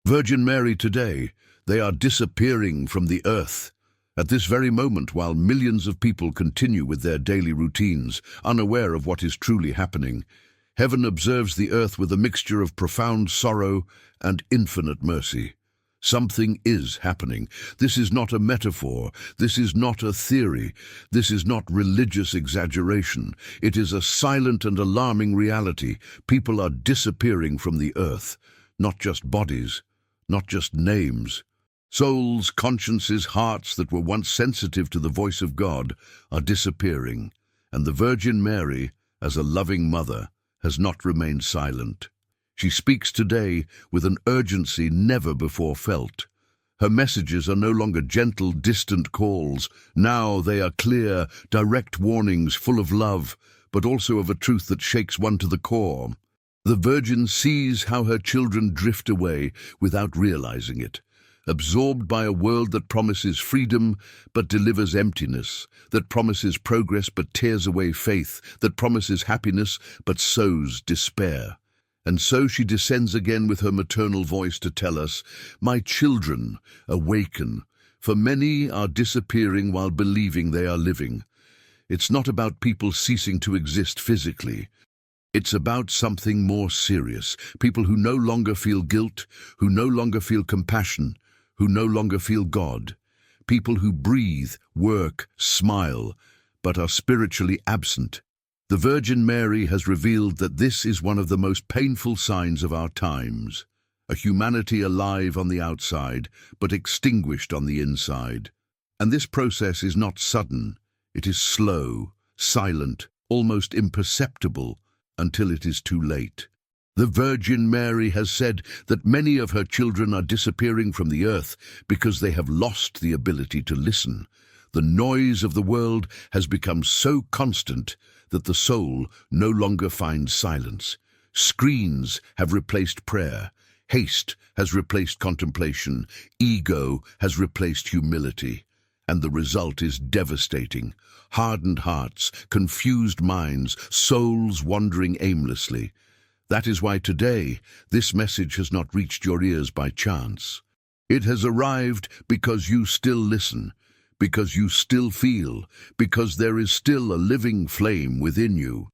Virgin Mary today, they are disappearing from the earth. At this very moment, while millions of people continue with their daily routines, unaware of what is truly happening, heaven observes the earth with a mixture of profound sorrow and infinite mercy. Something is happening. This is not a metaphor. This is not a theory. This is not religious exaggeration. It is a silent and alarming reality. People are disappearing from the earth. Not just bodies, not just names. Souls, consciences, hearts that were once sensitive to the voice of God are disappearing. And the Virgin Mary, as a loving mother, has not remained silent. She speaks today with an urgency never before felt. Her messages are no longer gentle, distant calls. Now they are clear, direct warnings full of love, but also of a truth that shakes one to the core. The Virgin sees how her children drift away without realizing it, absorbed by a world that promises freedom but delivers emptiness, that promises progress but tears away faith, that promises happiness but sows despair. And so she descends again with her maternal voice to tell us, "My children, awaken, for many are disappearing while believing they are living." It's not about people ceasing to exist physically. It's about something more serious. People who no longer feel guilt, who no longer feel compassion, who no longer feel God. People who breathe, work, smile, but are spiritually absent. The Virgin Mary has revealed that this is one of the most painful signs of our times. A humanity alive on the outside, but extinguished on the inside. And this process is not sudden. It is slow, silent, almost imperceptible, until it is too late. The Virgin Mary has said that many of her children are disappearing from the earth because they have lost the ability to listen. The noise of the world has become so constant that the soul no longer finds silence. Screens have replaced prayer. Haste has replaced contemplation. Ego has replaced humility. And the result is devastating. Hardened hearts, confused minds, souls wandering aimlessly. That is why today this message has not reached your ears by chance. It has arrived because you still listen, because you still feel, because there is still a living flame within you.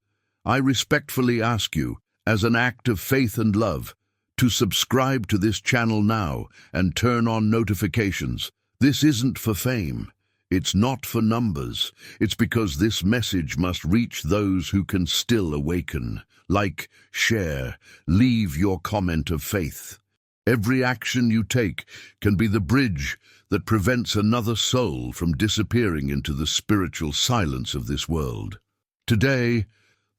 I respectfully ask you, as an act of faith and love, to subscribe to this channel now and turn on notifications. This isn't for fame. It's not for numbers. It's because this message must reach those who can still awaken. Like, share, leave your comment of faith. Every action you take can be the bridge that prevents another soul from disappearing into the spiritual silence of this world. Today,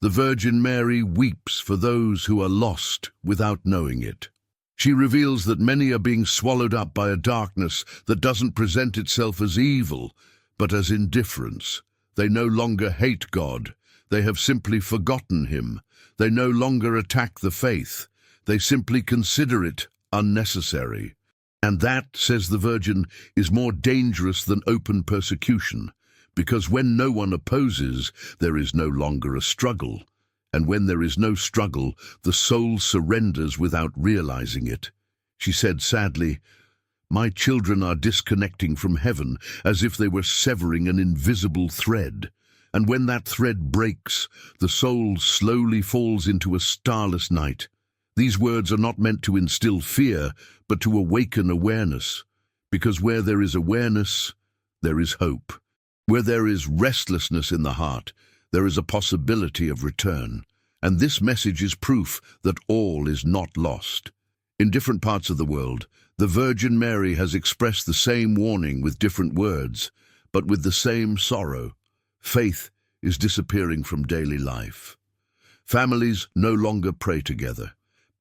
the Virgin Mary weeps for those who are lost without knowing it. She reveals that many are being swallowed up by a darkness that doesn't present itself as evil, but as indifference. They no longer hate God. They have simply forgotten him. They no longer attack the faith. They simply consider it unnecessary. And that, says the Virgin, is more dangerous than open persecution, because when no one opposes, there is no longer a struggle. And when there is no struggle, the soul surrenders without realizing it. She said sadly, "My children are disconnecting from heaven as if they were severing an invisible thread. And when that thread breaks, the soul slowly falls into a starless night." These words are not meant to instill fear, but to awaken awareness. Because where there is awareness, there is hope. Where there is restlessness in the heart, there is a possibility of return. And this message is proof that all is not lost. In different parts of the world, the Virgin Mary has expressed the same warning with different words, but with the same sorrow. Faith is disappearing from daily life. Families no longer pray together.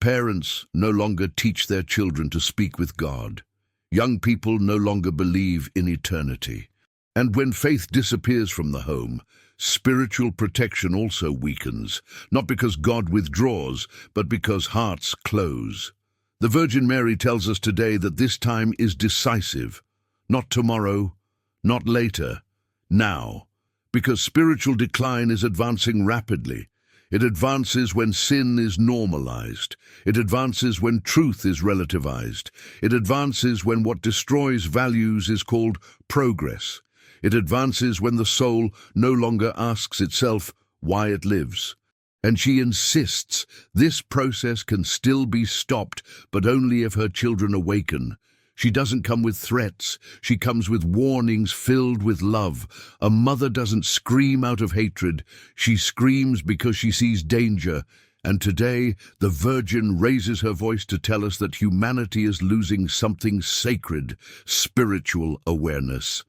Parents no longer teach their children to speak with God. Young people no longer believe in eternity. And when faith disappears from the home, spiritual protection also weakens, not because God withdraws, but because hearts close. The Virgin Mary tells us today that this time is decisive, not tomorrow, not later, now, because spiritual decline is advancing rapidly. It advances when sin is normalized. It advances when truth is relativized. It advances when what destroys values is called progress. It advances when the soul no longer asks itself why it lives. And she insists this process can still be stopped, but only if her children awaken. She doesn't come with threats. She comes with warnings filled with love. A mother doesn't scream out of hatred. She screams because she sees danger. And today, the Virgin raises her voice to tell us that humanity is losing something sacred, spiritual awareness.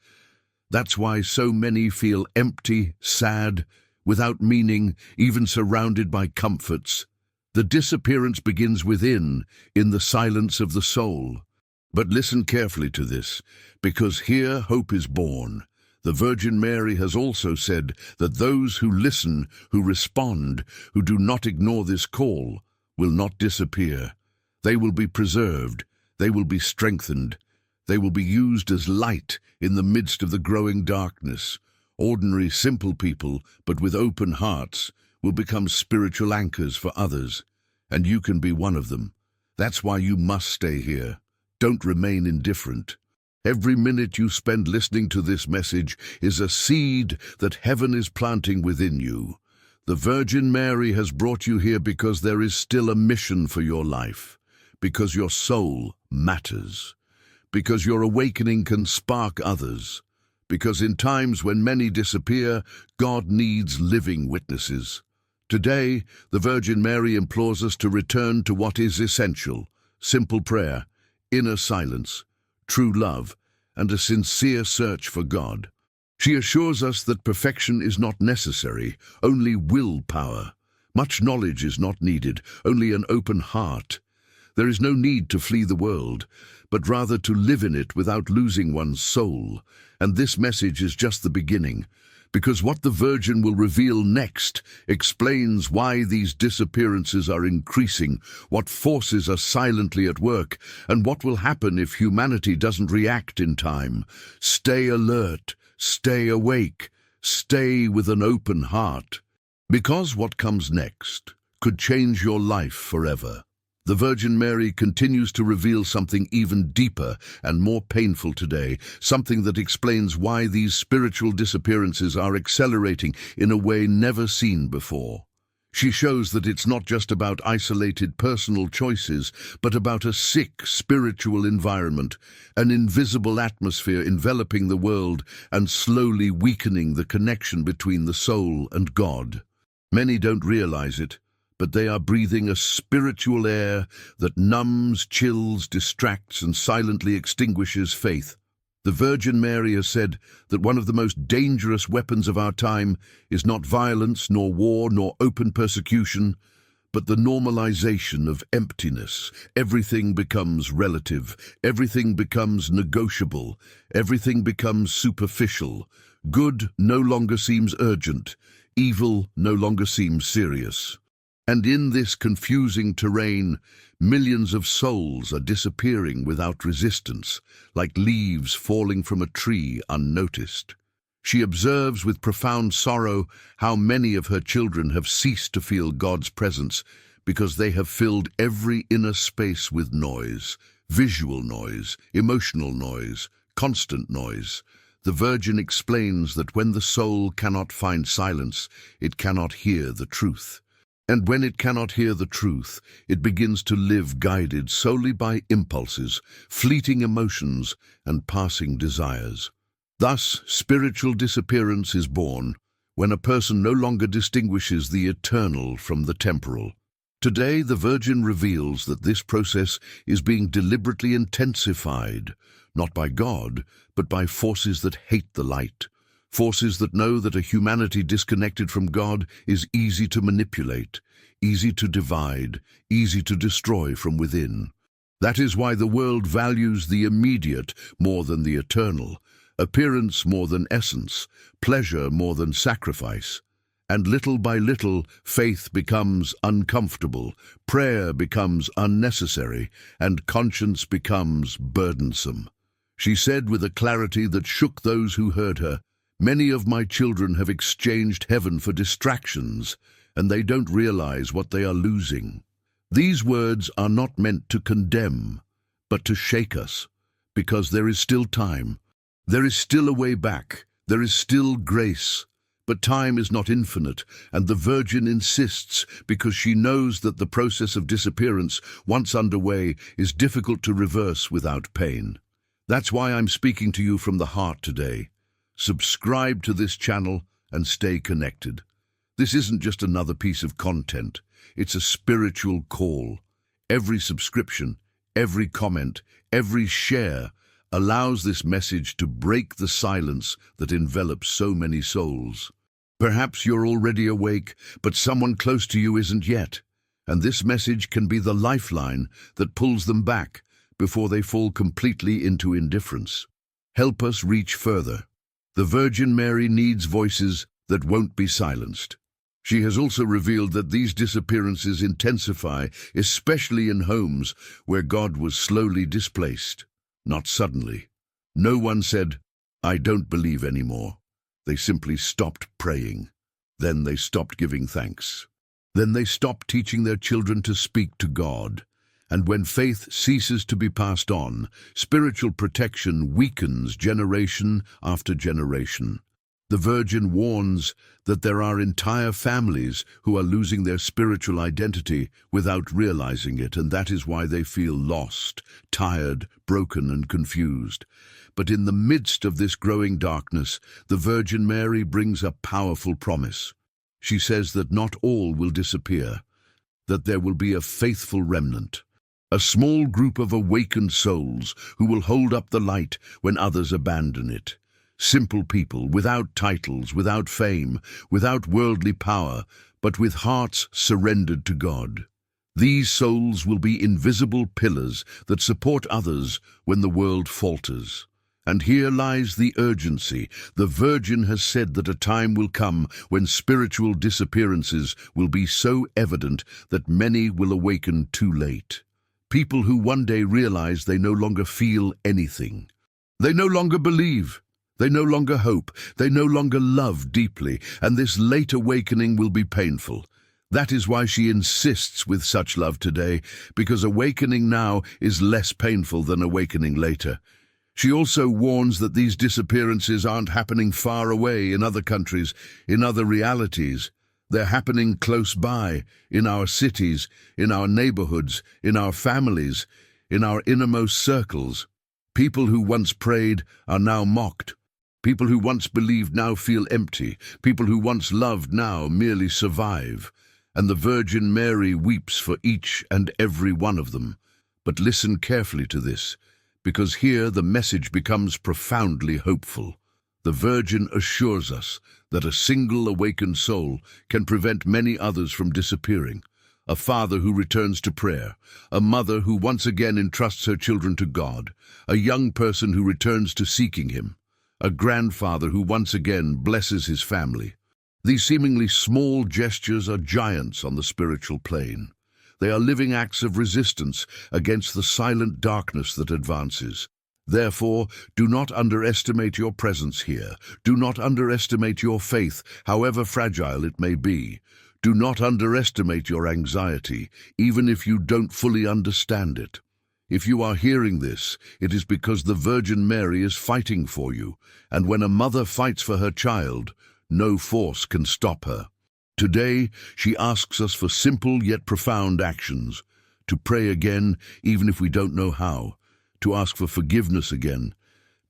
That's why so many feel empty, sad, without meaning, even surrounded by comforts. The disappearance begins within, in the silence of the soul. But listen carefully to this, because here hope is born. The Virgin Mary has also said that those who listen, who respond, who do not ignore this call, will not disappear. They will be preserved. They will be strengthened. They will be used as light in the midst of the growing darkness. Ordinary, simple people, but with open hearts, will become spiritual anchors for others. And you can be one of them. That's why you must stay here. Don't remain indifferent. Every minute you spend listening to this message is a seed that heaven is planting within you. The Virgin Mary has brought you here because there is still a mission for your life, because your soul matters, because your awakening can spark others, because in times when many disappear, God needs living witnesses. Today, the Virgin Mary implores us to return to what is essential: simple prayer, inner silence, true love, and a sincere search for God. She assures us that perfection is not necessary, only willpower. Much knowledge is not needed, only an open heart. There is no need to flee the world, but rather to live in it without losing one's soul. And this message is just the beginning, because what the Virgin will reveal next explains why these disappearances are increasing, what forces are silently at work, and what will happen if humanity doesn't react in time. Stay alert, stay awake, stay with an open heart, because what comes next could change your life forever. The Virgin Mary continues to reveal something even deeper and more painful today, something that explains why these spiritual disappearances are accelerating in a way never seen before. She shows that it's not just about isolated personal choices, but about a sick spiritual environment, an invisible atmosphere enveloping the world and slowly weakening the connection between the soul and God. Many don't realize it, but they are breathing a spiritual air that numbs, chills, distracts, and silently extinguishes faith. The Virgin Mary has said that one of the most dangerous weapons of our time is not violence, nor war, nor open persecution, but the normalization of emptiness. Everything becomes relative, everything becomes negotiable, everything becomes superficial. Good no longer seems urgent, evil no longer seems serious. And in this confusing terrain, millions of souls are disappearing without resistance, like leaves falling from a tree unnoticed. She observes with profound sorrow how many of her children have ceased to feel God's presence because they have filled every inner space with noise, visual noise, emotional noise, constant noise. The Virgin explains that when the soul cannot find silence, it cannot hear the truth. And when it cannot hear the truth, it begins to live guided solely by impulses, fleeting emotions, and passing desires. Thus, spiritual disappearance is born when a person no longer distinguishes the eternal from the temporal. Today, the Virgin reveals that this process is being deliberately intensified, not by God, but by forces that hate the light. Forces that know that a humanity disconnected from God is easy to manipulate, easy to divide, easy to destroy from within. That is why the world values the immediate more than the eternal, appearance more than essence, pleasure more than sacrifice. And little by little, faith becomes uncomfortable, prayer becomes unnecessary, and conscience becomes burdensome. She said with a clarity that shook those who heard her, "Many of my children have exchanged heaven for distractions, and they don't realize what they are losing. These words are not meant to condemn, but to shake us, because there is still time. There is still a way back. There is still grace. But time is not infinite, and the Virgin insists because she knows that the process of disappearance, once underway, is difficult to reverse without pain. That's why I'm speaking to you from the heart today. Subscribe to this channel and stay connected. This isn't just another piece of content. It's a spiritual call. Every subscription, every comment, every share allows this message to break the silence that envelops so many souls. Perhaps you're already awake, but someone close to you isn't yet. And this message can be the lifeline that pulls them back before they fall completely into indifference. Help us reach further. The Virgin Mary needs voices that won't be silenced. She has also revealed that these disappearances intensify, especially in homes where God was slowly displaced. Not suddenly. No one said, "I don't believe anymore." They simply stopped praying. Then they stopped giving thanks. Then they stopped teaching their children to speak to God. And when faith ceases to be passed on, spiritual protection weakens generation after generation. The Virgin warns that there are entire families who are losing their spiritual identity without realizing it, and that is why they feel lost, tired, broken, and confused. But in the midst of this growing darkness, the Virgin Mary brings a powerful promise. She says that not all will disappear, that there will be a faithful remnant, a small group of awakened souls who will hold up the light when others abandon it. Simple people, without titles, without fame, without worldly power, but with hearts surrendered to God. These souls will be invisible pillars that support others when the world falters. And here lies the urgency. The Virgin has said that a time will come when spiritual disappearances will be so evident that many will awaken too late. People who one day realize they no longer feel anything. They no longer believe. They no longer hope, they no longer love deeply, and this late awakening will be painful. That is why she insists with such love today, because awakening now is less painful than awakening later. She also warns that these disappearances aren't happening far away in other countries, in other realities. They're happening close by, in our cities, in our neighborhoods, in our families, in our innermost circles. People who once prayed are now mocked. People who once believed now feel empty. People who once loved now merely survive. And the Virgin Mary weeps for each and every one of them. But listen carefully to this, because here the message becomes profoundly hopeful. The Virgin assures us that a single awakened soul can prevent many others from disappearing. A father who returns to prayer, a mother who once again entrusts her children to God, a young person who returns to seeking Him, a grandfather who once again blesses his family. These seemingly small gestures are giants on the spiritual plane. They are living acts of resistance against the silent darkness that advances. Therefore, do not underestimate your presence here. Do not underestimate your faith, however fragile it may be. Do not underestimate your anxiety, even if you don't fully understand it. If you are hearing this, it is because the Virgin Mary is fighting for you, and when a mother fights for her child, no force can stop her. Today, she asks us for simple yet profound actions, to pray again, even if we don't know how, to ask for forgiveness again,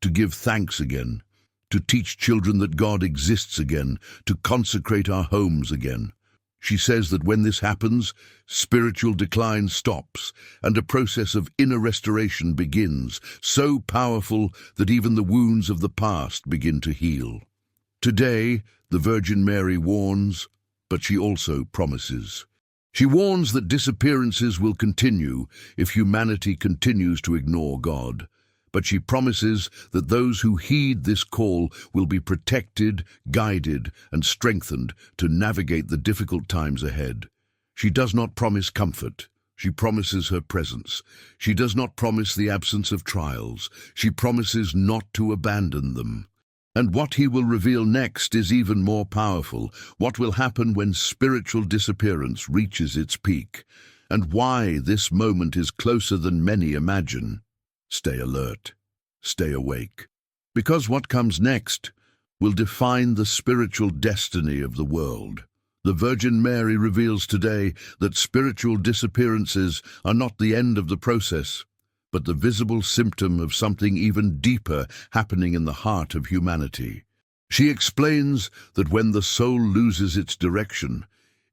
to give thanks again, to teach children that God exists again, to consecrate our homes again. She says that when this happens, spiritual decline stops and a process of inner restoration begins, so powerful that even the wounds of the past begin to heal. Today, the Virgin Mary warns, but she also promises. She warns that disappearances will continue if humanity continues to ignore God. But she promises that those who heed this call will be protected, guided, and strengthened to navigate the difficult times ahead. She does not promise comfort. She promises her presence. She does not promise the absence of trials. She promises not to abandon them. And what he will reveal next is even more powerful. What will happen when spiritual disappearance reaches its peak, and why this moment is closer than many imagine. Stay alert. Stay awake. Because what comes next will define the spiritual destiny of the world. The Virgin Mary reveals today that spiritual disappearances are not the end of the process, but the visible symptom of something even deeper happening in the heart of humanity. She explains that when the soul loses its direction,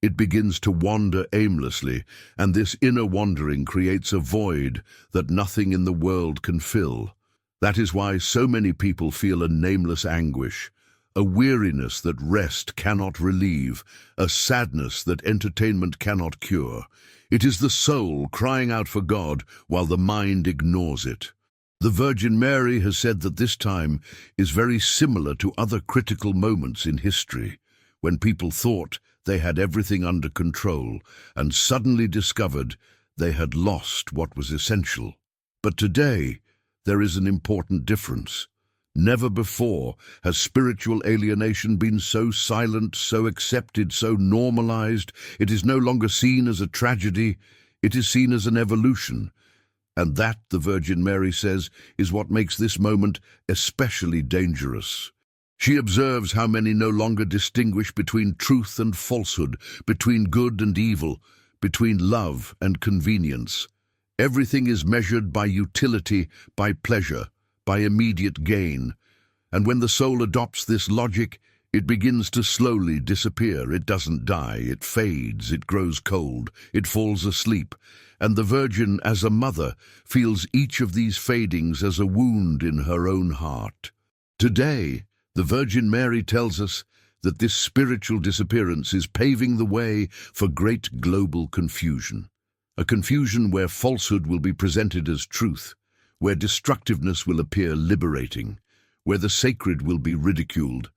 it begins to wander aimlessly, and this inner wandering creates a void that nothing in the world can fill. That is why so many people feel a nameless anguish, a weariness that rest cannot relieve, a sadness that entertainment cannot cure. It is the soul crying out for God while the mind ignores it. The Virgin Mary has said that this time is very similar to other critical moments in history, when people thought they had everything under control and suddenly discovered they had lost what was essential. But today, there is an important difference. Never before has spiritual alienation been so silent, so accepted, so normalized. It is no longer seen as a tragedy, it is seen as an evolution. And that, the Virgin Mary says, is what makes this moment especially dangerous. She observes how many no longer distinguish between truth and falsehood, between good and evil, between love and convenience. Everything is measured by utility, by pleasure, by immediate gain. And when the soul adopts this logic, it begins to slowly disappear. It doesn't die, it fades, it grows cold, it falls asleep. And the Virgin, as a mother, feels each of these fadings as a wound in her own heart. Today, the Virgin Mary tells us that this spiritual disappearance is paving the way for great global confusion. A confusion where falsehood will be presented as truth, where destructiveness will appear liberating, where the sacred will be ridiculed,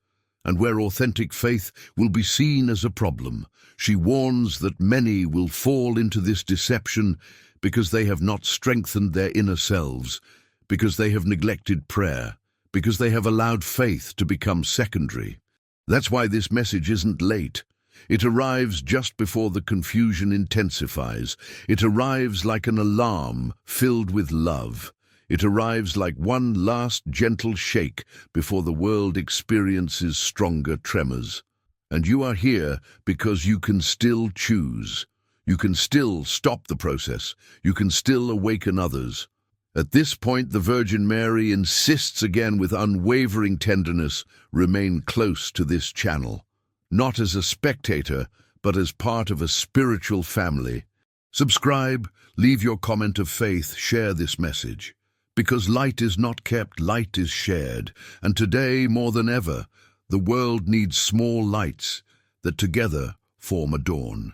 and where authentic faith will be seen as a problem. She warns that many will fall into this deception because they have not strengthened their inner selves, because they have neglected prayer, because they have allowed faith to become secondary. That's why this message isn't late. It arrives just before the confusion intensifies. It arrives like an alarm filled with love. It arrives like one last gentle shake before the world experiences stronger tremors. And you are here because you can still choose. You can still stop the process. You can still awaken others. At this point, the Virgin Mary insists again with unwavering tenderness, remain close to this channel. Not as a spectator, but as part of a spiritual family. Subscribe, leave your comment of faith, share this message. Because light is not kept, light is shared. And today, more than ever, the world needs small lights that together form a dawn.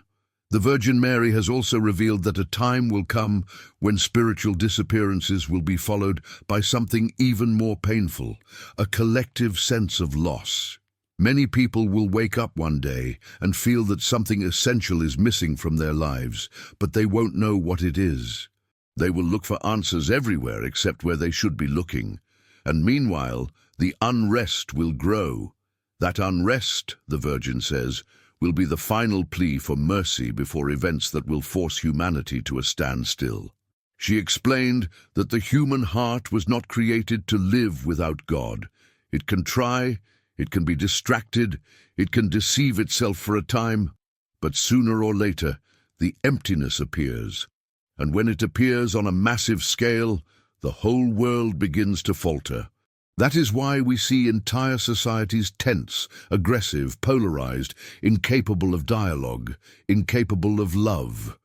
The Virgin Mary has also revealed that a time will come when spiritual disappearances will be followed by something even more painful, a collective sense of loss. Many people will wake up one day and feel that something essential is missing from their lives, but they won't know what it is. They will look for answers everywhere except where they should be looking. And meanwhile, the unrest will grow. That unrest, the Virgin says, will be the final plea for mercy before events that will force humanity to a standstill. She explained that the human heart was not created to live without God. It can try, it can be distracted, it can deceive itself for a time, but sooner or later, the emptiness appears. And when it appears on a massive scale, the whole world begins to falter. That is why we see entire societies tense, aggressive, polarized, incapable of dialogue, incapable of love.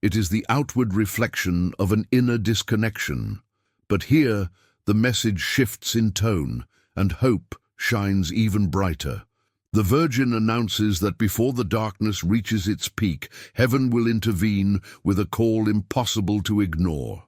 It is the outward reflection of an inner disconnection. But here, the message shifts in tone, and hope shines even brighter. The Virgin announces that before the darkness reaches its peak, heaven will intervene with a call impossible to ignore,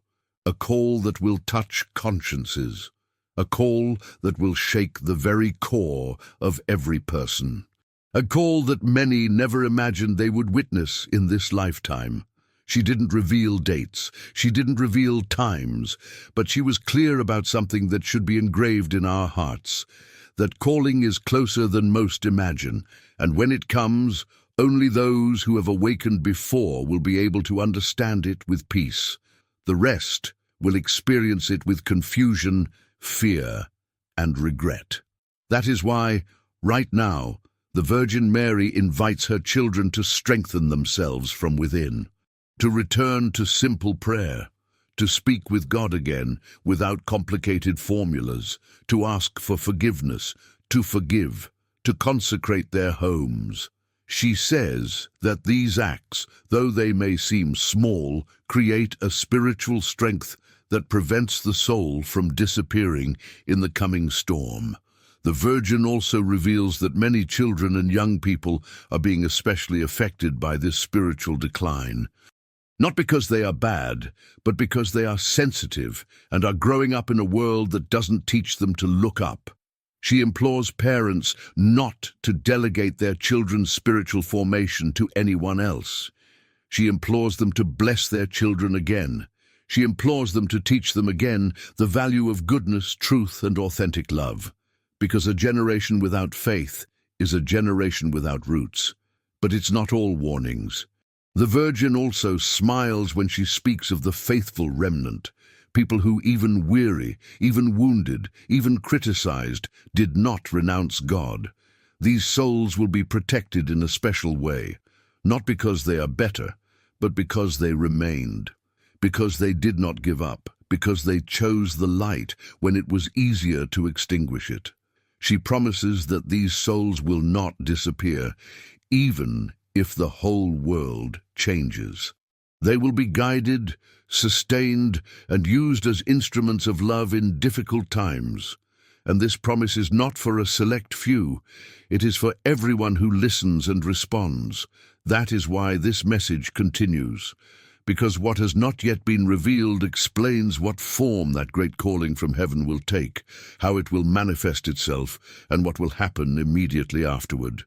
a call that will touch consciences, a call that will shake the very core of every person, a call that many never imagined they would witness in this lifetime. She didn't reveal dates, she didn't reveal times, but she was clear about something that should be engraved in our hearts. that calling is closer than most imagine, and when it comes, only those who have awakened before will be able to understand it with peace. The rest will experience it with confusion, fear, and regret. That is why, right now, the Virgin Mary invites her children to strengthen themselves from within, to return to simple prayer, to speak with God again without complicated formulas, to ask for forgiveness, to forgive, to consecrate their homes. She says that these acts, though they may seem small, create a spiritual strength that prevents the soul from disappearing in the coming storm. The Virgin also reveals that many children and young people are being especially affected by this spiritual decline. Not because they are bad, but because they are sensitive and are growing up in a world that doesn't teach them to look up. She implores parents not to delegate their children's spiritual formation to anyone else. She implores them to bless their children again. She implores them to teach them again the value of goodness, truth, and authentic love. Because a generation without faith is a generation without roots. But it's not all warnings. The Virgin also smiles when she speaks of the faithful remnant, people who, even weary, even wounded, even criticized, did not renounce God. These souls will be protected in a special way, not because they are better, but because they remained, because they did not give up, because they chose the light when it was easier to extinguish it. She promises that these souls will not disappear, even if the whole world changes. They will be guided, sustained, and used as instruments of love in difficult times. And this promise is not for a select few. It is for everyone who listens and responds. That is why this message continues, because what has not yet been revealed explains what form that great calling from heaven will take, how it will manifest itself, and what will happen immediately afterward.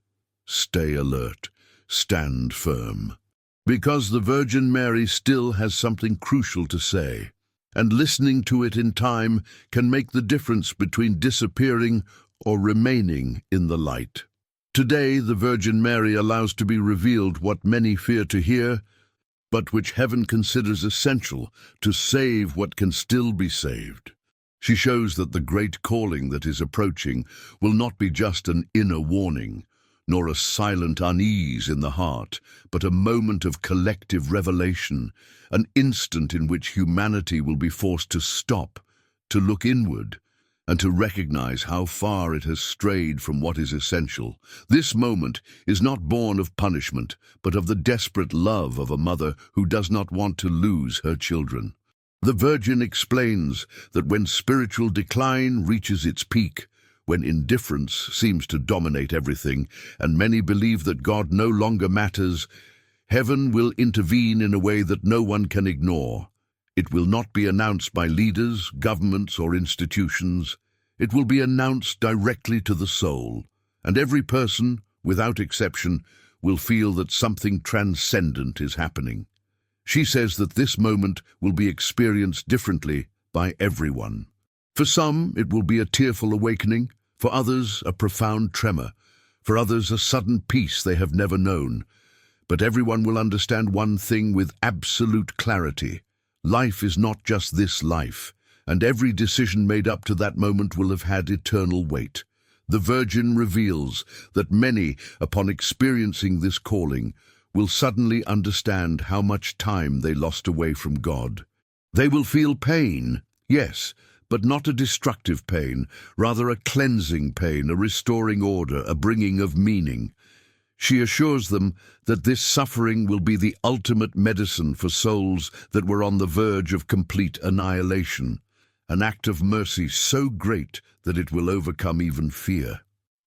Stay alert. Stand firm. Because the Virgin Mary still has something crucial to say, and listening to it in time can make the difference between disappearing or remaining in the light. Today, the Virgin Mary allows to be revealed what many fear to hear, but which heaven considers essential to save what can still be saved. She shows that the great calling that is approaching will not be just an inner warning, nor a silent unease in the heart, but a moment of collective revelation, an instant in which humanity will be forced to stop, to look inward, and to recognize how far it has strayed from what is essential. This moment is not born of punishment, but of the desperate love of a mother who does not want to lose her children. The Virgin explains that when spiritual decline reaches its peak, when indifference seems to dominate everything, and many believe that God no longer matters, heaven will intervene in a way that no one can ignore. It will not be announced by leaders, governments, or institutions. It will be announced directly to the soul, and every person, without exception, will feel that something transcendent is happening. She says that this moment will be experienced differently by everyone. For some, it will be a tearful awakening. For others, a profound tremor. For others, a sudden peace they have never known. But everyone will understand one thing with absolute clarity. Life is not just this life, and every decision made up to that moment will have had eternal weight. The Virgin reveals that many, upon experiencing this calling, will suddenly understand how much time they lost away from God. They will feel pain, yes, but not a destructive pain, rather a cleansing pain, a restoring order, a bringing of meaning. She assures them that this suffering will be the ultimate medicine for souls that were on the verge of complete annihilation, an act of mercy so great that it will overcome even fear.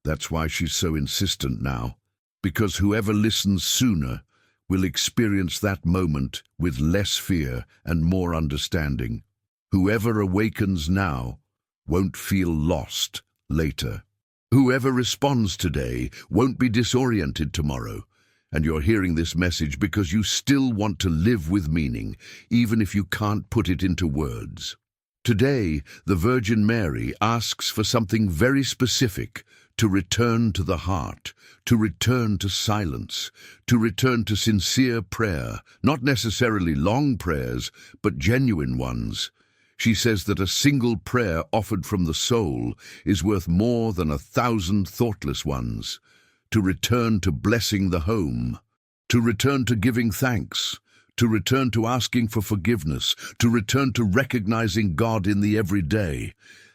That's why she's so insistent now, because whoever listens sooner will experience that moment with less fear and more understanding. Whoever awakens now won't feel lost later. Whoever responds today won't be disoriented tomorrow. And you're hearing this message because you still want to live with meaning, even if you can't put it into words. Today, the Virgin Mary asks for something very specific: to return to the heart, to return to silence, to return to sincere prayer, not necessarily long prayers, but genuine ones. She says that a single prayer offered from the soul is worth more than 1,000 thoughtless ones. To return to blessing the home, to return to giving thanks, to return to asking for forgiveness, to return to recognizing God in the everyday.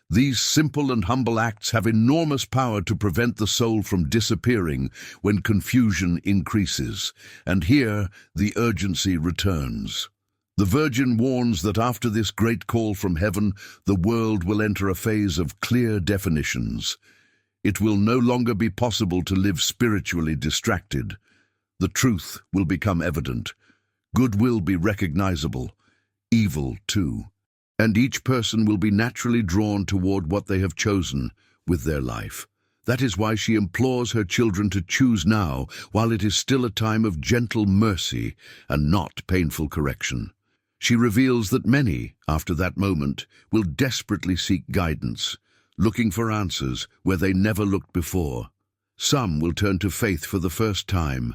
These simple and humble acts have enormous power to prevent the soul from disappearing when confusion increases. And here, the urgency returns. The Virgin warns that after this great call from heaven, the world will enter a phase of clear definitions. It will no longer be possible to live spiritually distracted. The truth will become evident. Good will be recognizable, evil too. And each person will be naturally drawn toward what they have chosen with their life. That is why she implores her children to choose now, while it is still a time of gentle mercy and not painful correction. She reveals that many, after that moment, will desperately seek guidance, looking for answers where they never looked before. Some will turn to faith for the first time.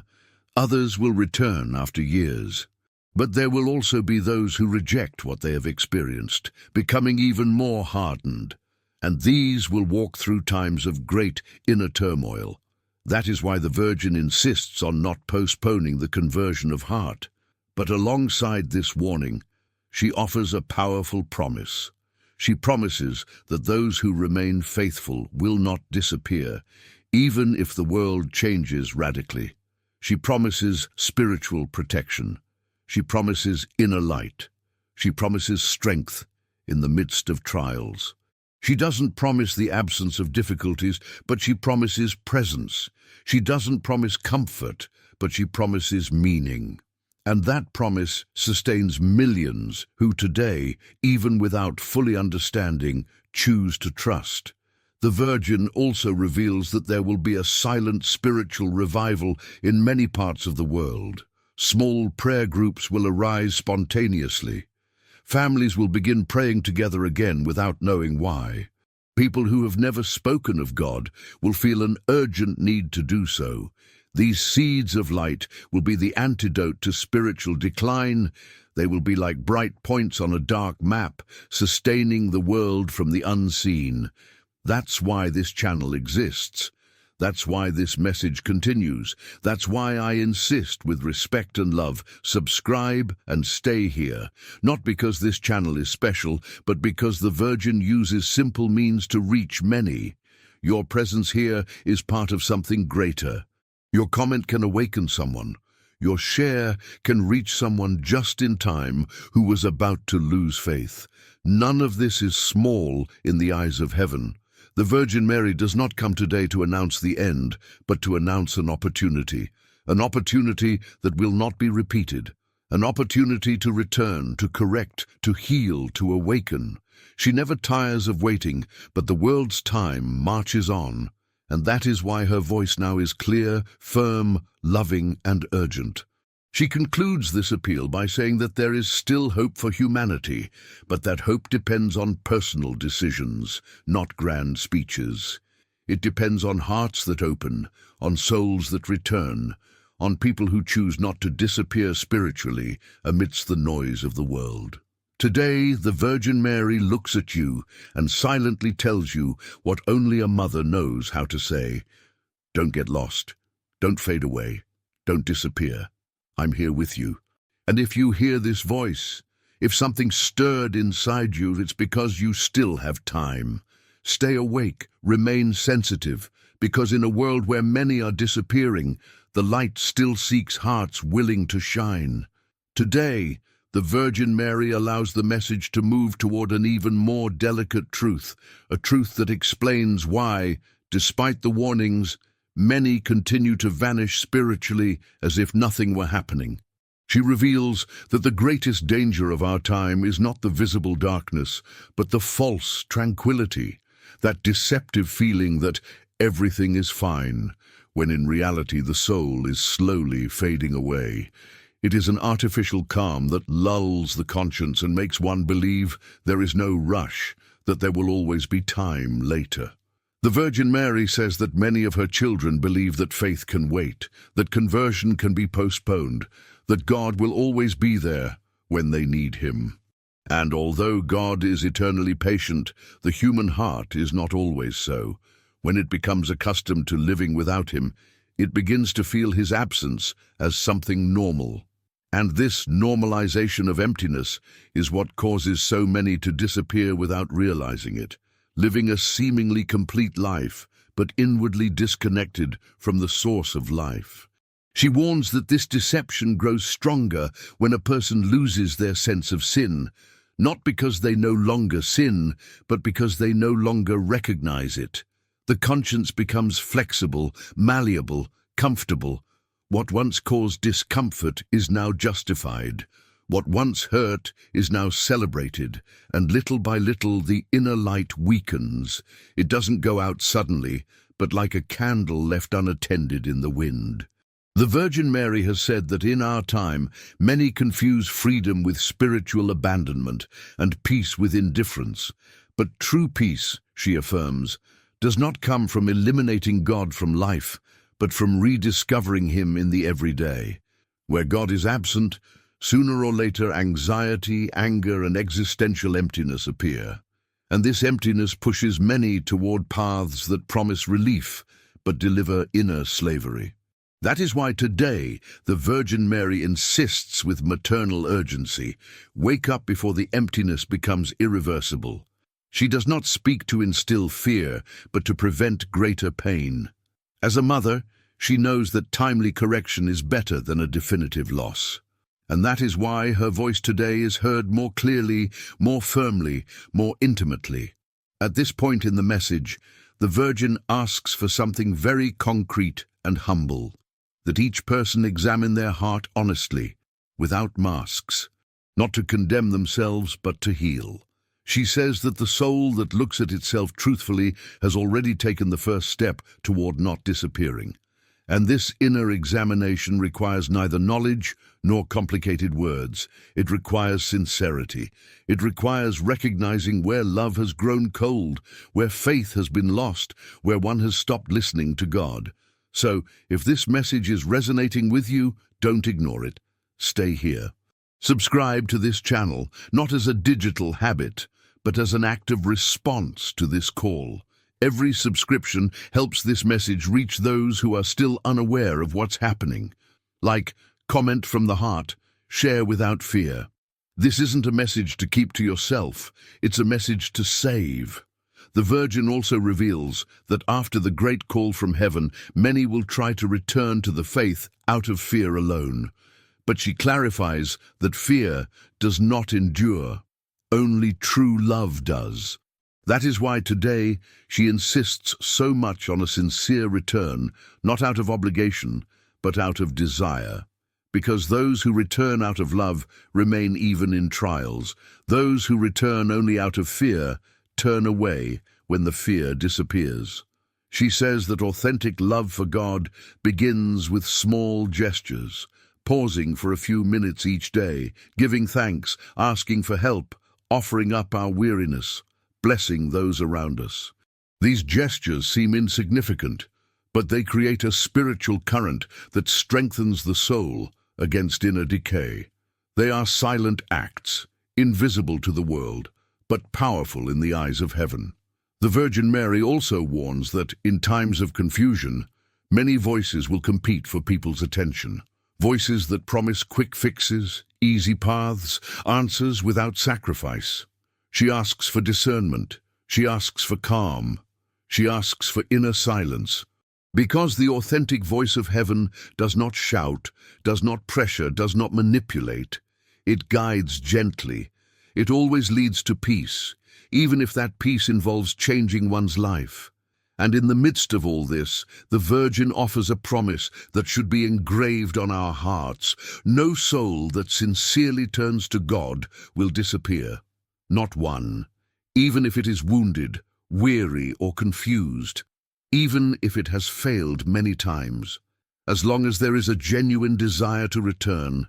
Others will return after years. But there will also be those who reject what they have experienced, becoming even more hardened. And these will walk through times of great inner turmoil. That is why the Virgin insists on not postponing the conversion of heart. But alongside this warning, she offers a powerful promise. She promises that those who remain faithful will not disappear, even if the world changes radically. She promises spiritual protection. She promises inner light. She promises strength in the midst of trials. She doesn't promise the absence of difficulties, but she promises presence. She doesn't promise comfort, but she promises meaning. And that promise sustains millions who today, even without fully understanding, choose to trust. The Virgin also reveals that there will be a silent spiritual revival in many parts of the world. Small prayer groups will arise spontaneously. Families will begin praying together again without knowing why. People who have never spoken of God will feel an urgent need to do so. These seeds of light will be the antidote to spiritual decline. They will be like bright points on a dark map, sustaining the world from the unseen. That's why this channel exists. That's why this message continues. That's why I insist with respect and love, subscribe and stay here. Not because this channel is special, but because the Virgin uses simple means to reach many. Your presence here is part of something greater. Your comment can awaken someone. Your share can reach someone just in time who was about to lose faith. None of this is small in the eyes of heaven. The Virgin Mary does not come today to announce the end, but to announce an opportunity that will not be repeated, an opportunity to return, to correct, to heal, to awaken. She never tires of waiting, but the world's time marches on, and that is why her voice now is clear, firm, loving, and urgent. She concludes this appeal by saying that there is still hope for humanity, but that hope depends on personal decisions, not grand speeches. It depends on hearts that open, on souls that return, on people who choose not to disappear spiritually amidst the noise of the world. Today, the Virgin Mary looks at you and silently tells you what only a mother knows how to say. Don't get lost. Don't fade away. Don't disappear. I'm here with you. And if you hear this voice, if something stirred inside you, it's because you still have time. Stay awake, remain sensitive, because in a world where many are disappearing, the light still seeks hearts willing to shine. Today, the Virgin Mary allows the message to move toward an even more delicate truth, a truth that explains why, despite the warnings, many continue to vanish spiritually as if nothing were happening. She reveals that the greatest danger of our time is not the visible darkness, but the false tranquility, that deceptive feeling that everything is fine, when in reality the soul is slowly fading away. It is an artificial calm that lulls the conscience and makes one believe there is no rush, that there will always be time later. The Virgin Mary says that many of her children believe that faith can wait, that conversion can be postponed, that God will always be there when they need him. And although God is eternally patient, the human heart is not always so. When it becomes accustomed to living without him, it begins to feel his absence as something normal. And this normalization of emptiness is what causes so many to disappear without realizing it, living a seemingly complete life, but inwardly disconnected from the source of life. She warns that this deception grows stronger when a person loses their sense of sin, not because they no longer sin, but because they no longer recognize it. The conscience becomes flexible, malleable, comfortable. What once caused discomfort is now justified. What once hurt is now celebrated, and little by little the inner light weakens. It doesn't go out suddenly, but like a candle left unattended in the wind. The Virgin Mary has said that in our time, many confuse freedom with spiritual abandonment and peace with indifference. But true peace, she affirms, does not come from eliminating God from life, but from rediscovering him in the everyday. Where God is absent, sooner or later anxiety, anger, and existential emptiness appear. And this emptiness pushes many toward paths that promise relief, but deliver inner slavery. That is why today the Virgin Mary insists with maternal urgency, wake up before the emptiness becomes irreversible. She does not speak to instill fear, but to prevent greater pain. As a mother, she knows that timely correction is better than a definitive loss. And that is why her voice today is heard more clearly, more firmly, more intimately. At this point in the message, the Virgin asks for something very concrete and humble, that each person examine their heart honestly, without masks, not to condemn themselves but to heal. She says that the soul that looks at itself truthfully has already taken the first step toward not disappearing. And this inner examination requires neither knowledge nor complicated words. It requires sincerity. It requires recognizing where love has grown cold, where faith has been lost, where one has stopped listening to God. So, if this message is resonating with you, don't ignore it. Stay here. Subscribe to this channel, not as a digital habit, but as an act of response to this call. Every subscription helps this message reach those who are still unaware of what's happening. Like, comment from the heart, share without fear. This isn't a message to keep to yourself, it's a message to save. The Virgin also reveals that after the great call from heaven, many will try to return to the faith out of fear alone. But she clarifies that fear does not endure. Only true love does. That is why today she insists so much on a sincere return, not out of obligation, but out of desire. Because those who return out of love remain even in trials. Those who return only out of fear turn away when the fear disappears. She says that authentic love for God begins with small gestures, pausing for a few minutes each day, giving thanks, asking for help, offering up our weariness, blessing those around us. These gestures seem insignificant, but they create a spiritual current that strengthens the soul against inner decay. They are silent acts, invisible to the world, but powerful in the eyes of heaven. The Virgin Mary also warns that, in times of confusion, many voices will compete for people's attention. Voices that promise quick fixes, easy paths, answers without sacrifice. She asks for discernment. She asks for calm. She asks for inner silence. Because the authentic voice of heaven does not shout, does not pressure, does not manipulate. It guides gently. It always leads to peace, even if that peace involves changing one's life. And in the midst of all this, the Virgin offers a promise that should be engraved on our hearts. No soul that sincerely turns to God will disappear. Not one. Even if it is wounded, weary, or confused. Even if it has failed many times. As long as there is a genuine desire to return,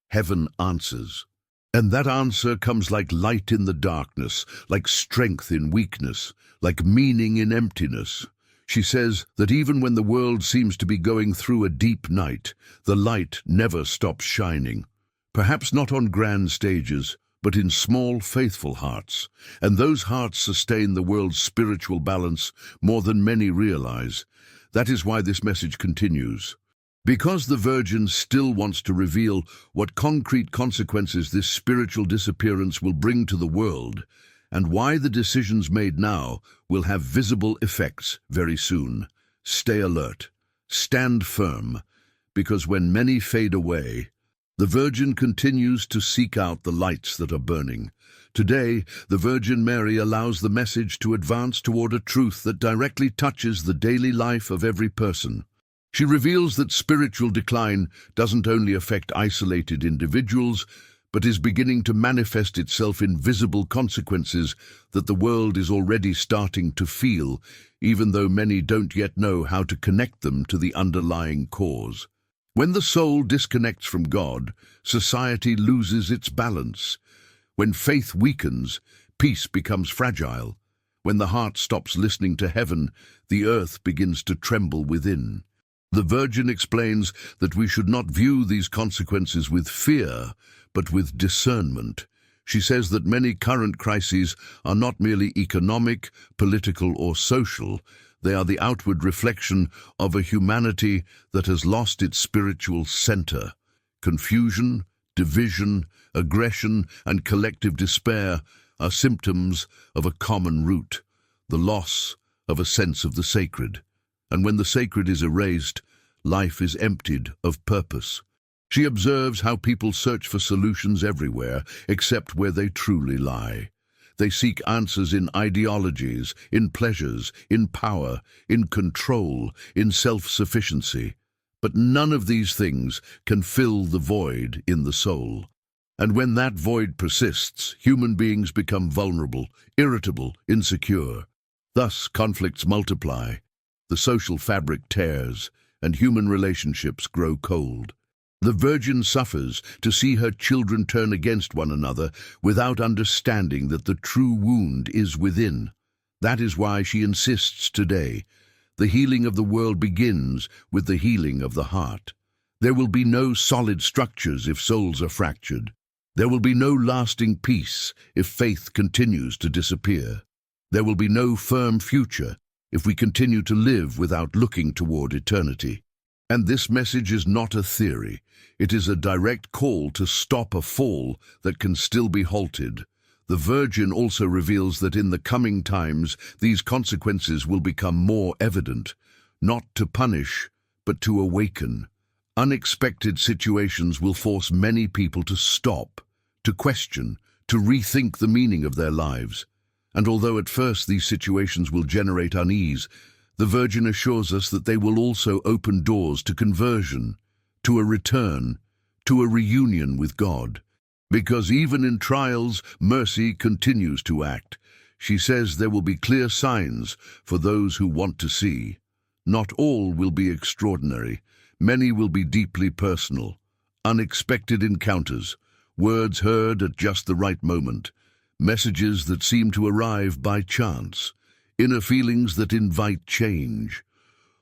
heaven answers. And that answer comes like light in the darkness, like strength in weakness, like meaning in emptiness. She says that even when the world seems to be going through a deep night, the light never stops shining. Perhaps not on grand stages, but in small, faithful hearts. And those hearts sustain the world's spiritual balance more than many realize. That is why this message continues. Because the Virgin still wants to reveal what concrete consequences this spiritual disappearance will bring to the world, and why the decisions made now will have visible effects very soon. Stay alert. Stand firm, because when many fade away, the Virgin continues to seek out the lights that are burning. Today, the Virgin Mary allows the message to advance toward a truth that directly touches the daily life of every person. She reveals that spiritual decline doesn't only affect isolated individuals, but is beginning to manifest itself in visible consequences that the world is already starting to feel, even though many don't yet know how to connect them to the underlying cause. When the soul disconnects from God, society loses its balance. When faith weakens, peace becomes fragile. When the heart stops listening to heaven, the earth begins to tremble within. The Virgin explains that we should not view these consequences with fear, but with discernment. She says that many current crises are not merely economic, political, or social. They are the outward reflection of a humanity that has lost its spiritual center. Confusion, division, aggression, and collective despair are symptoms of a common root, the loss of a sense of the sacred. And when the sacred is erased, life is emptied of purpose. She observes how people search for solutions everywhere, except where they truly lie. They seek answers in ideologies, in pleasures, in power, in control, in self-sufficiency. But none of these things can fill the void in the soul. And when that void persists, human beings become vulnerable, irritable, insecure. Thus, conflicts multiply, the social fabric tears, and human relationships grow cold. The Virgin suffers to see her children turn against one another without understanding that the true wound is within. That is why she insists today. The healing of the world begins with the healing of the heart. There will be no solid structures if souls are fractured. There will be no lasting peace if faith continues to disappear. There will be no firm future if we continue to live without looking toward eternity. And this message is not a theory. It is a direct call to stop a fall that can still be halted. The Virgin also reveals that in the coming times, these consequences will become more evident, not to punish, but to awaken. Unexpected situations will force many people to stop, to question, to rethink the meaning of their lives. And although at first these situations will generate unease, the Virgin assures us that they will also open doors to conversion, to a return, to a reunion with God. Because even in trials, mercy continues to act. She says there will be clear signs for those who want to see. Not all will be extraordinary. Many will be deeply personal. Unexpected encounters, words heard at just the right moment, messages that seem to arrive by chance, inner feelings that invite change.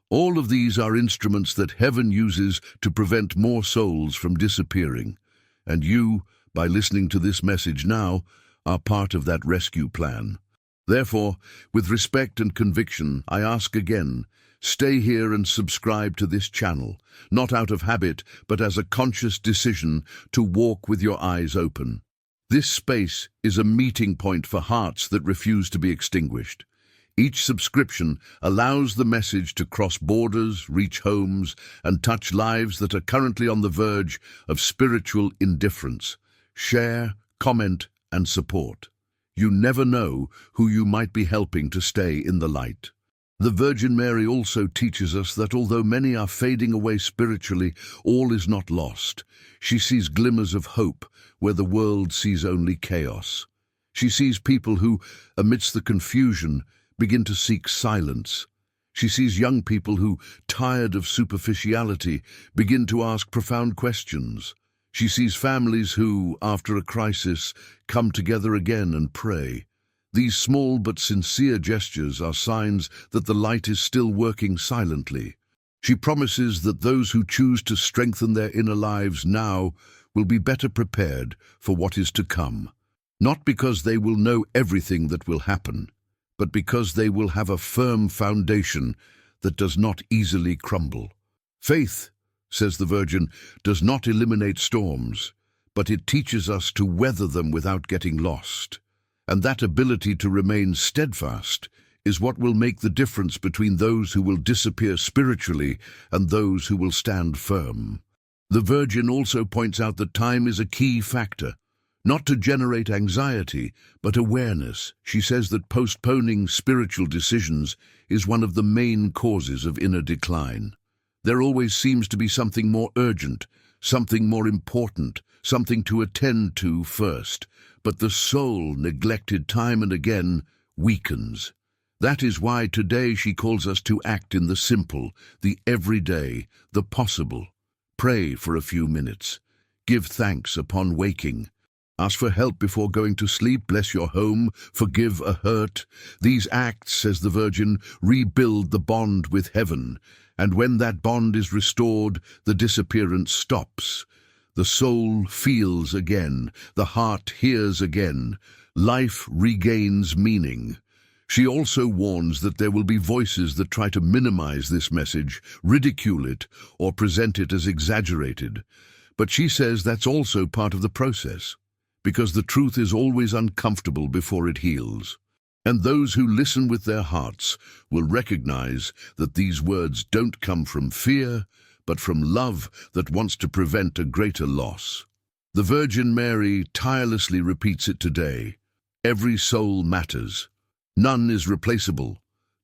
All of these are instruments that heaven uses to prevent more souls from disappearing. And you, by listening to this message now, are part of that rescue plan. Therefore, with respect and conviction, I ask again, stay here and subscribe to this channel, not out of habit, but as a conscious decision to walk with your eyes open. This space is a meeting point for hearts that refuse to be extinguished. Each subscription allows the message to cross borders, reach homes, and touch lives that are currently on the verge of spiritual indifference. Share, comment, and support. You never know who you might be helping to stay in the light. The Virgin Mary also teaches us that although many are fading away spiritually, all is not lost. She sees glimmers of hope where the world sees only chaos. She sees people who, amidst the confusion, begin to seek silence. She sees young people who, tired of superficiality, begin to ask profound questions. She sees families who, after a crisis, come together again and pray. These small but sincere gestures are signs that the light is still working silently. She promises that those who choose to strengthen their inner lives now will be better prepared for what is to come. Not because they will know everything that will happen, but because they will have a firm foundation that does not easily crumble. Faith, says the Virgin, does not eliminate storms, but it teaches us to weather them without getting lost. And that ability to remain steadfast is what will make the difference between those who will disappear spiritually and those who will stand firm. The Virgin also points out that time is a key factor, not to generate anxiety, but awareness. She says that postponing spiritual decisions is one of the main causes of inner decline. There always seems to be something more urgent, something more important, something to attend to first. But the soul, neglected time and again, weakens. That is why today she calls us to act in the simple, the everyday, the possible. Pray for a few minutes. Give thanks upon waking. Ask for help before going to sleep. Bless your home. Forgive a hurt. These acts, says the Virgin, rebuild the bond with heaven. And when that bond is restored, the disappearance stops. The soul feels again, the heart hears again, life regains meaning. She also warns that there will be voices that try to minimize this message, ridicule it, or present it as exaggerated. But she says that's also part of the process, because the truth is always uncomfortable before it heals. And those who listen with their hearts will recognize that these words don't come from fear, but from love that wants to prevent a greater loss. The Virgin Mary tirelessly repeats it today. Every soul matters. None is replaceable.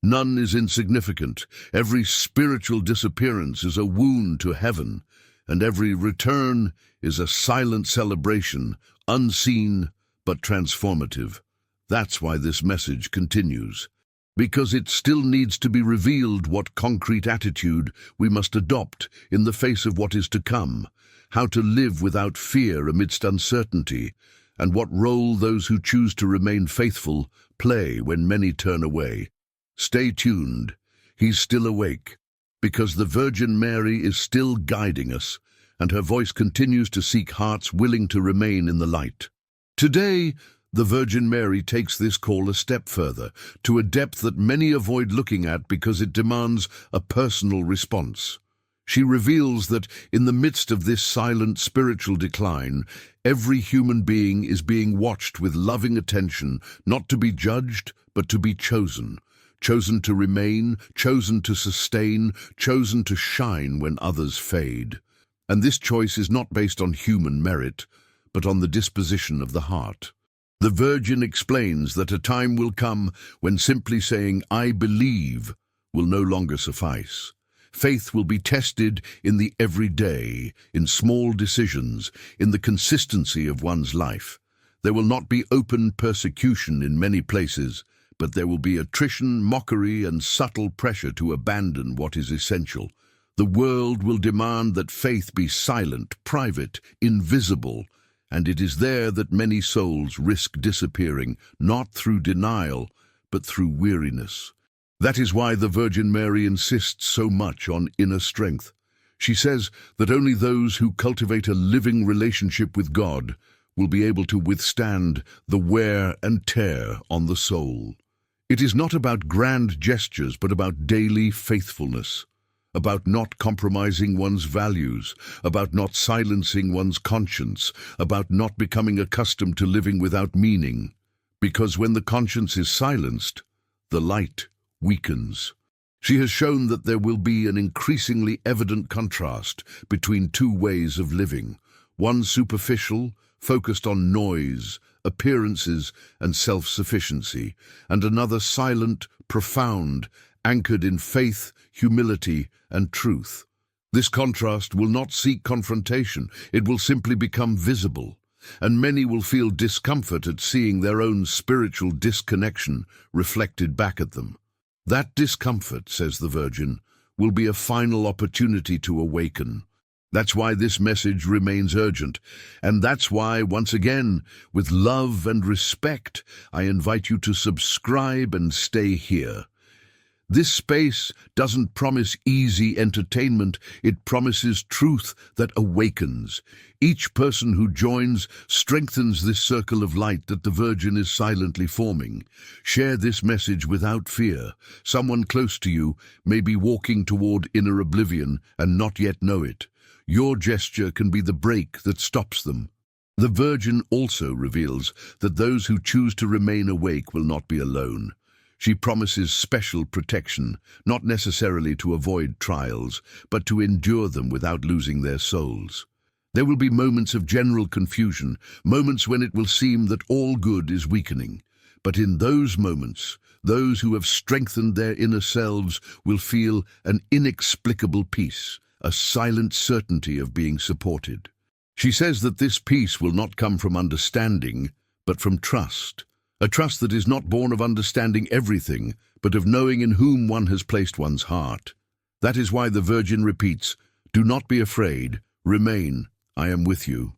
None is insignificant. Every spiritual disappearance is a wound to heaven, and every return is a silent celebration, unseen but transformative. That's why this message continues. Because it still needs to be revealed what concrete attitude we must adopt in the face of what is to come, how to live without fear amidst uncertainty, and what role those who choose to remain faithful play when many turn away. Stay tuned. He's still awake, because the Virgin Mary is still guiding us, and her voice continues to seek hearts willing to remain in the light. Today, the Virgin Mary takes this call a step further, to a depth that many avoid looking at because it demands a personal response. She reveals that in the midst of this silent spiritual decline, every human being is being watched with loving attention, not to be judged, but to be chosen. Chosen to remain, chosen to sustain, chosen to shine when others fade. And this choice is not based on human merit, but on the disposition of the heart. The Virgin explains that a time will come when simply saying, "I believe," will no longer suffice. Faith will be tested in the everyday, in small decisions, in the consistency of one's life. There will not be open persecution in many places, but there will be attrition, mockery, and subtle pressure to abandon what is essential. The world will demand that faith be silent, private, invisible, and it is there that many souls risk disappearing, not through denial, but through weariness. That is why the Virgin Mary insists so much on inner strength. She says that only those who cultivate a living relationship with God will be able to withstand the wear and tear on the soul. It is not about grand gestures, but about daily faithfulness. About not compromising one's values, about not silencing one's conscience, about not becoming accustomed to living without meaning. Because when the conscience is silenced, the light weakens. She has shown that there will be an increasingly evident contrast between two ways of living, one superficial, focused on noise, appearances, and self-sufficiency, and another silent, profound, anchored in faith, humility, and truth. This contrast will not seek confrontation, it will simply become visible, and many will feel discomfort at seeing their own spiritual disconnection reflected back at them. That discomfort, says the Virgin, will be a final opportunity to awaken. That's why this message remains urgent. And that's why, once again, with love and respect, I invite you to subscribe and stay here. This space doesn't promise easy entertainment, it promises truth that awakens. Each person who joins strengthens this circle of light that the Virgin is silently forming. Share this message without fear. Someone close to you may be walking toward inner oblivion and not yet know it. Your gesture can be the brake that stops them. The Virgin also reveals that those who choose to remain awake will not be alone. She promises special protection, not necessarily to avoid trials, but to endure them without losing their souls. There will be moments of general confusion, moments when it will seem that all good is weakening. But in those moments, those who have strengthened their inner selves will feel an inexplicable peace, a silent certainty of being supported. She says that this peace will not come from understanding, but from trust. A trust that is not born of understanding everything, but of knowing in whom one has placed one's heart. That is why the Virgin repeats, "Do not be afraid, remain, I am with you."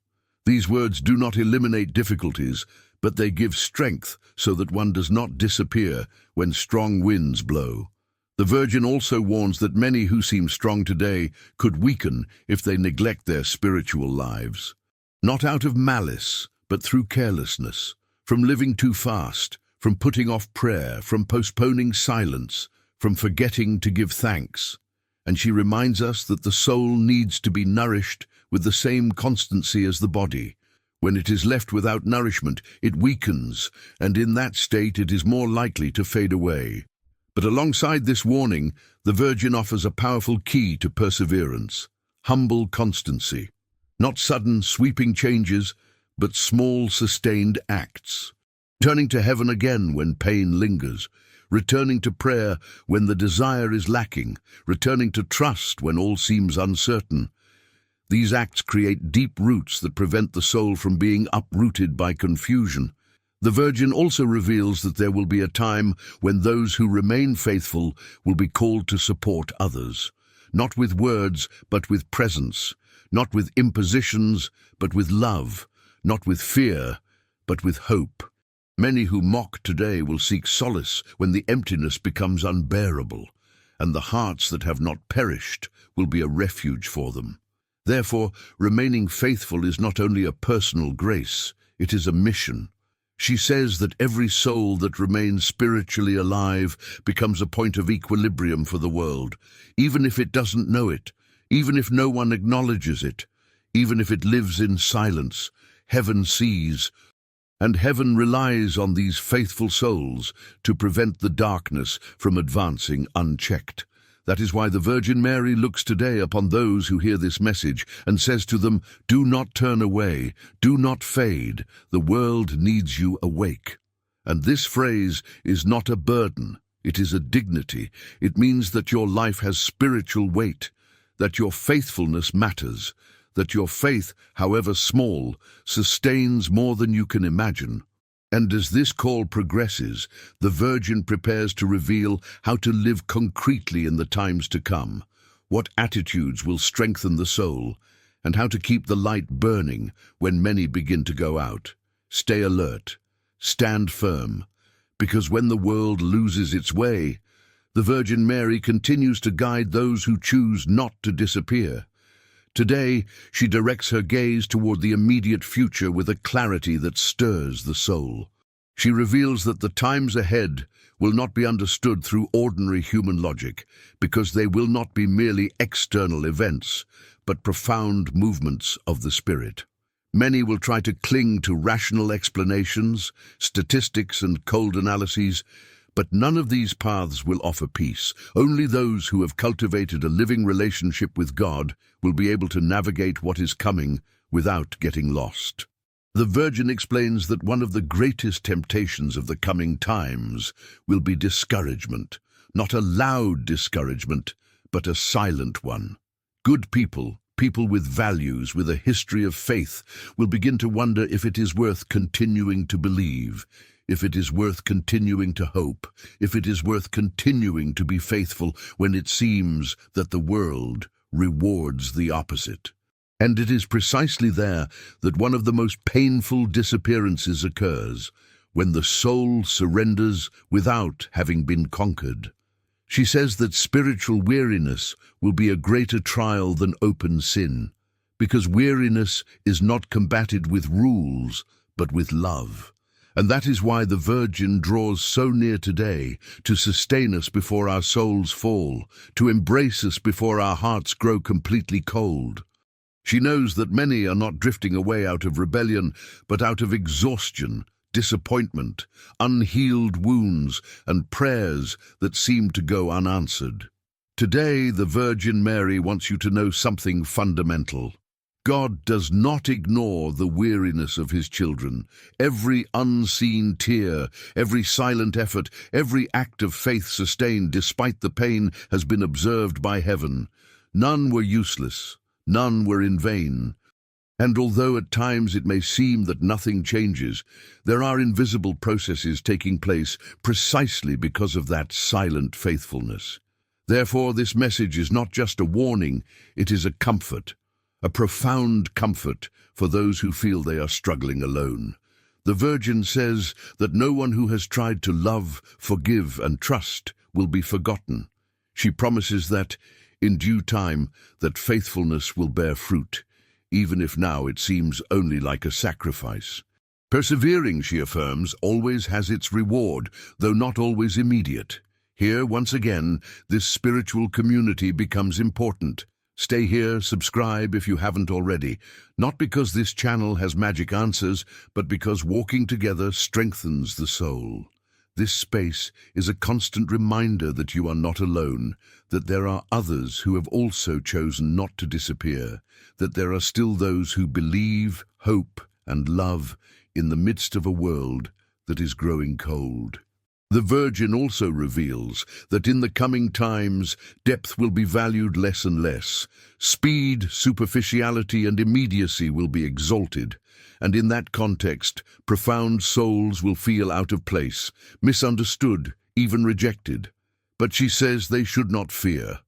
These words do not eliminate difficulties, but they give strength so that one does not disappear when strong winds blow. The Virgin also warns that many who seem strong today could weaken if they neglect their spiritual lives. Not out of malice, but through carelessness. From living too fast, from putting off prayer, from postponing silence, from forgetting to give thanks. And she reminds us that the soul needs to be nourished with the same constancy as the body. When it is left without nourishment, it weakens, and in that state it is more likely to fade away. But alongside this warning, the Virgin offers a powerful key to perseverance: humble constancy. Not sudden, sweeping changes, but small, sustained acts. Turning to heaven again when pain lingers, returning to prayer when the desire is lacking, returning to trust when all seems uncertain. These acts create deep roots that prevent the soul from being uprooted by confusion. The Virgin also reveals that there will be a time when those who remain faithful will be called to support others, not with words, but with presence, not with impositions, but with love, not with fear, but with hope. Many who mock today will seek solace when the emptiness becomes unbearable, and the hearts that have not perished will be a refuge for them. Therefore, remaining faithful is not only a personal grace, it is a mission. She says that every soul that remains spiritually alive becomes a point of equilibrium for the world, even if it doesn't know it, even if no one acknowledges it, even if it lives in silence. Heaven sees, and heaven relies on these faithful souls to prevent the darkness from advancing unchecked. That is why the Virgin Mary looks today upon those who hear this message and says to them, "Do not turn away, do not fade, the world needs you awake." And this phrase is not a burden, it is a dignity. It means that your life has spiritual weight, that your faithfulness matters, that your faith, however small, sustains more than you can imagine. And as this call progresses, the Virgin prepares to reveal how to live concretely in the times to come, what attitudes will strengthen the soul, and how to keep the light burning when many begin to go out. Stay alert, stand firm, because when the world loses its way, the Virgin Mary continues to guide those who choose not to disappear. Today, she directs her gaze toward the immediate future with a clarity that stirs the soul. She reveals that the times ahead will not be understood through ordinary human logic, because they will not be merely external events, but profound movements of the spirit. Many will try to cling to rational explanations, statistics, and cold analyses, but none of these paths will offer peace. Only those who have cultivated a living relationship with God will be able to navigate what is coming without getting lost. The Virgin explains that one of the greatest temptations of the coming times will be discouragement, not a loud discouragement, but a silent one. Good people, people with values, with a history of faith, will begin to wonder if it is worth continuing to believe, if it is worth continuing to hope, if it is worth continuing to be faithful when it seems that the world rewards the opposite. And it is precisely there that one of the most painful disappearances occurs, when the soul surrenders without having been conquered. She says that spiritual weariness will be a greater trial than open sin, because weariness is not combated with rules, but with love. And that is why the Virgin draws so near today, to sustain us before our souls fall, to embrace us before our hearts grow completely cold. She knows that many are not drifting away out of rebellion, but out of exhaustion, disappointment, unhealed wounds, and prayers that seem to go unanswered. Today, the Virgin Mary wants you to know something fundamental. God does not ignore the weariness of his children. Every unseen tear, every silent effort, every act of faith sustained despite the pain has been observed by heaven. None were useless, none were in vain. And although at times it may seem that nothing changes, there are invisible processes taking place precisely because of that silent faithfulness. Therefore, this message is not just a warning, it is a comfort. A profound comfort for those who feel they are struggling alone. The Virgin says that no one who has tried to love, forgive, and trust will be forgotten. She promises that, in due time, that faithfulness will bear fruit, even if now it seems only like a sacrifice. Persevering, she affirms, always has its reward, though not always immediate. Here, once again, this spiritual community becomes important. Stay here, subscribe if you haven't already, not because this channel has magic answers, but because walking together strengthens the soul. This space is a constant reminder that you are not alone, that there are others who have also chosen not to disappear, that there are still those who believe, hope, and love in the midst of a world that is growing cold. The Virgin also reveals that in the coming times, depth will be valued less and less. Speed, superficiality, and immediacy will be exalted. And in that context, profound souls will feel out of place, misunderstood, even rejected. But she says they should not fear,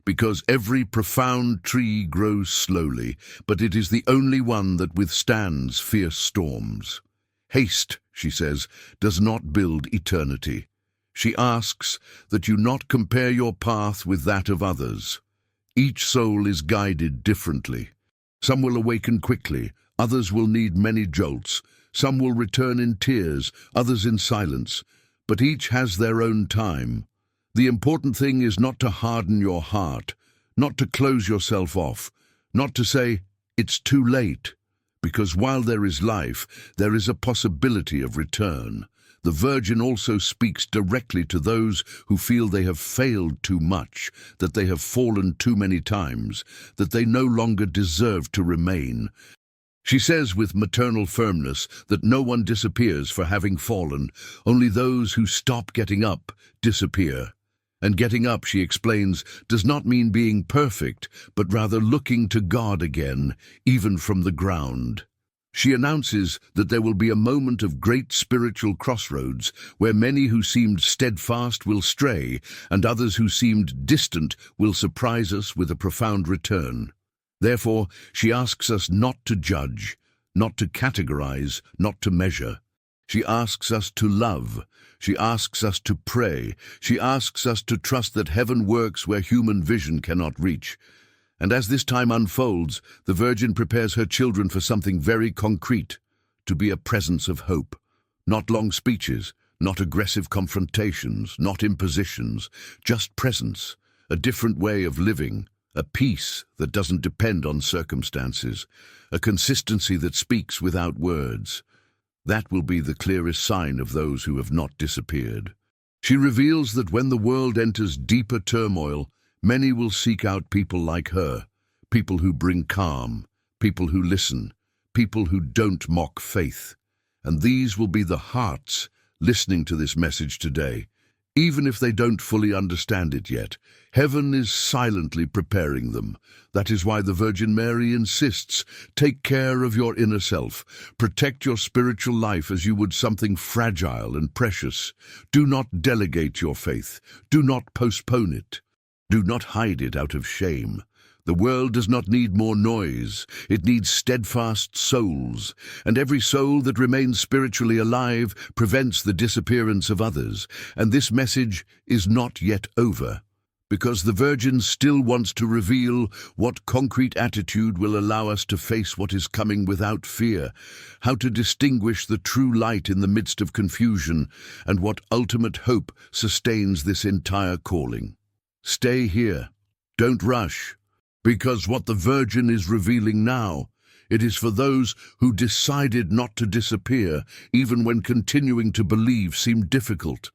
because every profound tree grows slowly, but it is the only one that withstands fierce storms. Haste, she says, does not build eternity. She asks that you not compare your path with that of others. Each soul is guided differently. Some will awaken quickly, others will need many jolts, some will return in tears, others in silence, but each has their own time. The important thing is not to harden your heart, not to close yourself off, not to say, "It's too late." Because while there is life, there is a possibility of return. The Virgin also speaks directly to those who feel they have failed too much, that they have fallen too many times, that they no longer deserve to remain. She says with maternal firmness that no one disappears for having fallen, only those who stop getting up disappear. And getting up, she explains, does not mean being perfect, but rather looking to God again, even from the ground. She announces that there will be a moment of great spiritual crossroads, where many who seemed steadfast will stray, and others who seemed distant will surprise us with a profound return. Therefore, she asks us not to judge, not to categorize, not to measure. She asks us to love. She asks us to pray. She asks us to trust that heaven works where human vision cannot reach. And as this time unfolds, the Virgin prepares her children for something very concrete, to be a presence of hope. Not long speeches, not aggressive confrontations, not impositions, just presence, a different way of living, a peace that doesn't depend on circumstances, a consistency that speaks without words. That will be the clearest sign of those who have not disappeared. She reveals that when the world enters deeper turmoil, many will seek out people like her, people who bring calm, people who listen, people who don't mock faith. And these will be the hearts listening to this message today. Even if they don't fully understand it yet, heaven is silently preparing them. That is why the Virgin Mary insists, take care of your inner self. Protect your spiritual life as you would something fragile and precious. Do not delegate your faith. Do not postpone it. Do not hide it out of shame. The world does not need more noise, it needs steadfast souls, and every soul that remains spiritually alive prevents the disappearance of others, and this message is not yet over. Because the Virgin still wants to reveal what concrete attitude will allow us to face what is coming without fear, how to distinguish the true light in the midst of confusion, and what ultimate hope sustains this entire calling. Stay here. Don't rush. Because what the Virgin is revealing now, it is for those who decided not to disappear, even when continuing to believe seemed difficult.